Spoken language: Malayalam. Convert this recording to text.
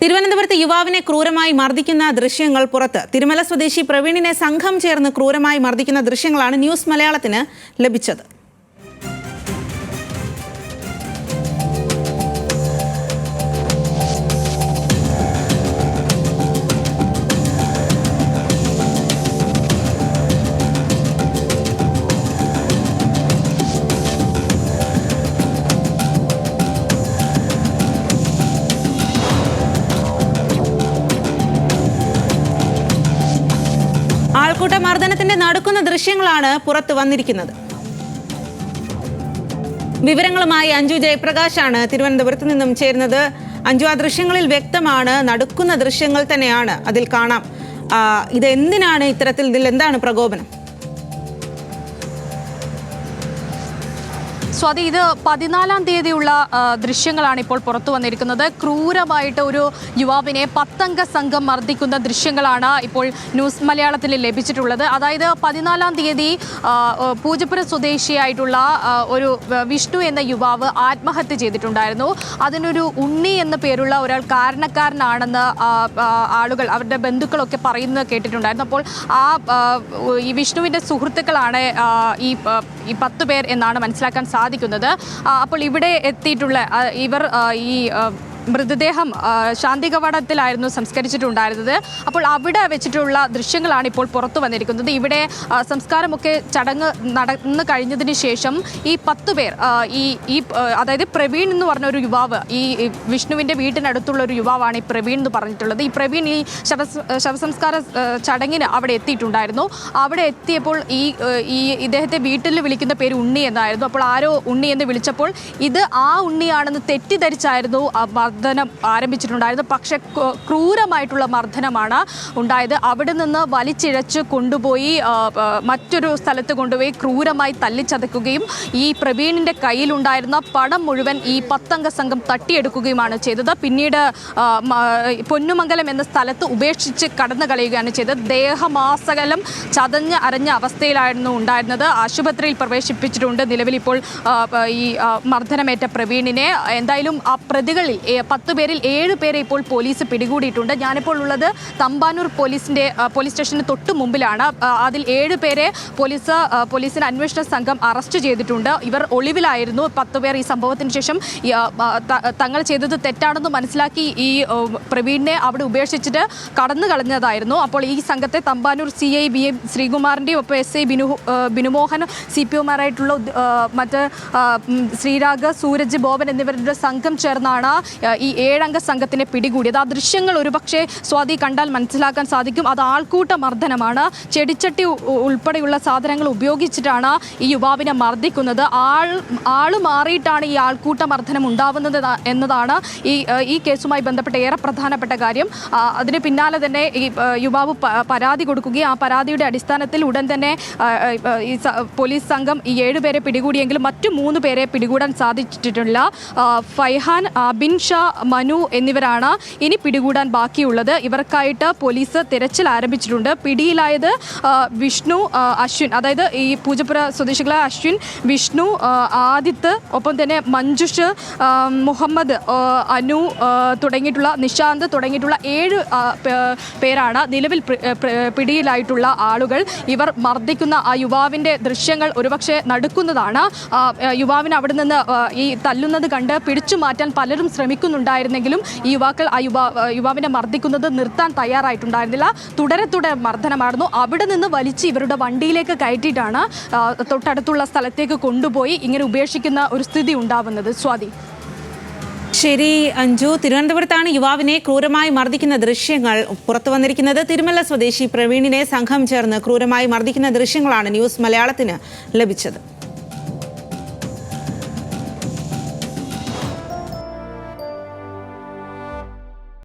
തിരുവനന്തപുരത്ത് യുവാവിനെ ക്രൂരമായി മർദ്ദിക്കുന്ന ദൃശ്യങ്ങൾ പുറത്ത്. തിരുമല സ്വദേശി പ്രവീണിനെ സംഘം ചേർന്ന് ക്രൂരമായി മർദ്ദിക്കുന്ന ദൃശ്യങ്ങളാണ് ന്യൂസ് മലയാളത്തിന് ലഭിച്ചത്. ആൾക്കൂട്ട മർദ്ദനത്തിന്റെ നടക്കുന്ന ദൃശ്യങ്ങളാണ് പുറത്തു വന്നിരിക്കുന്നത്. വിവരങ്ങളുമായി അഞ്ജു ജയപ്രകാശാണ് തിരുവനന്തപുരത്ത് നിന്നും ചേരുന്നത്. അഞ്ജു, ആ ദൃശ്യങ്ങളിൽ വ്യക്തമാണ്, നടക്കുന്ന ദൃശ്യങ്ങൾ തന്നെയാണ് അതിൽ കാണാം. ഇത് എന്തിനാണ് ഇത്തരത്തിൽ, ഇതിൽ എന്താണ് പ്രകോപനം? സ്വാതി, ഇത് 14-ാം തീയതിയുള്ള ദൃശ്യങ്ങളാണ് ഇപ്പോൾ പുറത്തു വന്നിരിക്കുന്നത്. ക്രൂരമായിട്ട് ഒരു യുവാവിനെ 10 അംഗ സംഘം മർദ്ദിക്കുന്ന ദൃശ്യങ്ങളാണ് ഇപ്പോൾ ന്യൂസ് മലയാളത്തിൽ ലഭിച്ചിട്ടുള്ളത്. അതായത് 14-ാം തീയതി പൂജപ്പുര സ്വദേശിയായിട്ടുള്ള ഒരു വിഷ്ണു എന്ന യുവാവ് ആത്മഹത്യ ചെയ്തിട്ടുണ്ടായിരുന്നു. അതിനൊരു ഉണ്ണി എന്ന പേരുള്ള ഒരാൾ കാരണക്കാരനാണെന്ന് ആളുകൾ, അവരുടെ ബന്ധുക്കളൊക്കെ പറയുന്നത് കേട്ടിട്ടുണ്ടായിരുന്നു. അപ്പോൾ ഈ വിഷ്ണുവിൻ്റെ സുഹൃത്തുക്കളാണ് ഈ 10 പേർ എന്നാണ് മനസ്സിലാക്കാൻ സാധിക്കുന്നത്. അപ്പോൾ ഇവിടെ എത്തിയിട്ടുള്ള ഇവർ ഈ മൃതദേഹം ശാന്തി കവാടത്തിലായിരുന്നു സംസ്കരിച്ചിട്ടുണ്ടായിരുന്നത്. അപ്പോൾ അവിടെ വെച്ചിട്ടുള്ള ദൃശ്യങ്ങളാണ് ഇപ്പോൾ പുറത്തു വന്നിരിക്കുന്നത്. ഇവിടെ സംസ്കാരമൊക്കെ ചടങ്ങ് നടന്നു കഴിഞ്ഞതിന് ശേഷം ഈ 10 പേർ അതായത് പ്രവീൺ എന്ന് പറഞ്ഞ ഒരു യുവാവ്, ഈ വിഷ്ണുവിൻ്റെ വീട്ടിനടുത്തുള്ള ഒരു യുവാവാണ് ഈ പ്രവീൺ എന്ന് പറഞ്ഞിട്ടുള്ളത്. ഈ പ്രവീൺ ഈ ശവസംസ്കാര ചടങ്ങിന് അവിടെ എത്തിയിട്ടുണ്ടായിരുന്നു. അവിടെ എത്തിയപ്പോൾ ഈ ഇദ്ദേഹത്തെ വീട്ടിൽ വിളിക്കുന്ന പേര് ഉണ്ണി എന്നായിരുന്നു. അപ്പോൾ ആരോ ഉണ്ണി എന്ന് വിളിച്ചപ്പോൾ ഇത് ആ ഉണ്ണിയാണെന്ന് തെറ്റിദ്ധരിച്ചായിരുന്നു മർദ്ദനം ആരംഭിച്ചിട്ടുണ്ടായിരുന്നു. പക്ഷേ ക്രൂരമായിട്ടുള്ള മർദ്ദനമാണ് ഉണ്ടായത്. അവിടെ നിന്ന് വലിച്ചിഴച്ച് കൊണ്ടുപോയി മറ്റൊരു സ്ഥലത്ത് കൊണ്ടുപോയി ക്രൂരമായി തല്ലിച്ചതയ്ക്കുകയും ഈ പ്രവീണിൻ്റെ കയ്യിലുണ്ടായിരുന്ന പണം മുഴുവൻ ഈ 10 അംഗ സംഘം തട്ടിയെടുക്കുകയുമാണ് ചെയ്തത്. പിന്നീട് പൊന്നുമംഗലം എന്ന സ്ഥലത്ത് ഉപേക്ഷിച്ച് കടന്നു കളയുകയാണ് ചെയ്തത്. ദേഹമാസകലം ചതഞ്ഞ് അരഞ്ഞ അവസ്ഥയിലായിരുന്നു ഉണ്ടായിരുന്നത്. ആശുപത്രിയിൽ പ്രവേശിപ്പിച്ചിട്ടുണ്ട്. നിലവിൽ ഇപ്പോൾ ഈ മർദ്ദനമേറ്റ പ്രവീണിനെ. എന്തായാലും ആ പ്രതികളിൽ 10 പേരിൽ 7 പേരെ ഇപ്പോൾ പോലീസ് പിടികൂടിയിട്ടുണ്ട്. ഞാനിപ്പോൾ ഉള്ളത് തമ്പാനൂർ പോലീസ് സ്റ്റേഷന് തൊട്ട് മുമ്പിലാണ്. അതിൽ 7 പേരെ പോലീസിന് അന്വേഷണ സംഘം അറസ്റ്റ് ചെയ്തിട്ടുണ്ട്. ഇവർ ഒളിവിലായിരുന്നു. 10 പേർ ഈ സംഭവത്തിന് ശേഷം തങ്ങൾ ചെയ്തത് തെറ്റാണെന്ന് മനസ്സിലാക്കി ഈ പ്രവീണിനെ അവിടെ ഉപേക്ഷിച്ചിട്ട് കടന്നു കളഞ്ഞതായിരുന്നു. അപ്പോൾ ഈ സംഘത്തെ തമ്പാനൂർ CI BM ശ്രീകുമാറിൻ്റെയും ഒപ്പം SI ബിനുമോഹൻ CPOമാരായിട്ടുള്ള മറ്റ് ശ്രീരാഗ്, സൂരജ്, ബോബൻ എന്നിവരുടെ സംഘം ചേർന്നാണ് ഈ 7 അംഗ സംഘത്തിനെ പിടികൂടിയത്. ആ ദൃശ്യങ്ങൾ ഒരുപക്ഷെ സ്വാതി കണ്ടാൽ മനസ്സിലാക്കാൻ സാധിക്കും. അത് ആൾക്കൂട്ട മർദ്ദനമാണ്. ചെടിച്ചട്ടി ഉൾപ്പെടെയുള്ള സാധനങ്ങൾ ഉപയോഗിച്ചിട്ടാണ് ഈ യുവാവിനെ മർദ്ദിക്കുന്നത്. ആള് മാറിയിട്ടാണ് ഈ ആൾക്കൂട്ട മർദ്ദനം ഉണ്ടാവുന്നത് എന്നതാണ് ഈ കേസുമായി ബന്ധപ്പെട്ട ഏറെ പ്രധാനപ്പെട്ട കാര്യം. അതിന് പിന്നാലെ തന്നെ ഈ യുവാവ് പരാതി കൊടുക്കുകയും ആ പരാതിയുടെ അടിസ്ഥാനത്തിൽ ഉടൻ തന്നെ ഈ പോലീസ് സംഘം ഈ 7 പേരെ പിടികൂടിയെങ്കിലും മറ്റു 3 പേരെ പിടികൂടാൻ സാധിച്ചിട്ടില്ല. ഫൈഹാൻ, ബിൻ ഷാ, മനു എന്നിവരാണ് ഇനി പിടികൂടാൻ ബാക്കിയുള്ളത്. ഇവർക്കായിട്ട് പോലീസ് തിരച്ചിൽ ആരംഭിച്ചിട്ടുണ്ട്. പിടിയിലായത് വിഷ്ണു, അശ്വിൻ, അതായത് ഈ പൂജപ്പുര സ്വദേശികളായ അശ്വിൻ, വിഷ്ണു, ആദിത്ത്, ഒപ്പം തന്നെ മഞ്ജുഷ്, മുഹമ്മദ്, അനു തുടങ്ങിയിട്ടുള്ള, നിശാന്ത് തുടങ്ങിയിട്ടുള്ള 7 പേരാണ് നിലവിൽ പിടിയിലായിട്ടുള്ള ആളുകൾ. ഇവർ മർദ്ദിക്കുന്ന ആ യുവാവിൻ്റെ ദൃശ്യങ്ങൾ ഒരുപക്ഷെ നടക്കുന്നതാണ്. യുവാവിന് അവിടെ നിന്ന് ഈ തല്ലുന്നത് കണ്ട് പിടിച്ചു മാറ്റാൻ പലരും ശ്രമിക്കുന്നുണ്ടായിരുന്നെങ്കിലും ഈ യുവാക്കൾ യുവാവിനെ മർദ്ദിക്കുന്നത് നിർത്താൻ തയ്യാറായിട്ടുണ്ടായിരുന്നില്ല. തുടരെ മർദ്ദനമായിരുന്നു. അവിടെ നിന്ന് വലിച്ച് ഇവരുടെ വണ്ടിയിലേക്ക് കയറ്റിയിട്ടാണ് തൊട്ടടുത്തുള്ള സ്ഥലത്തേക്ക് കൊണ്ടുപോയി ഇങ്ങനെ ഉപേക്ഷിക്കുന്ന ഒരു സ്ഥിതി ഉണ്ടാവുന്നത്. സ്വാതി. ശരി അഞ്ജു, തിരുവനന്തപുരത്താണ് യുവാവിനെ ക്രൂരമായി മർദ്ദിക്കുന്ന ദൃശ്യങ്ങൾ പുറത്തു വന്നിരിക്കുന്നത്. തിരുമല സ്വദേശി പ്രവീണിനെ സംഘം ചേർന്ന് ക്രൂരമായി മർദ്ദിക്കുന്ന ദൃശ്യങ്ങളാണ് ന്യൂസ് മലയാളത്തിന് ലഭിച്ചത്.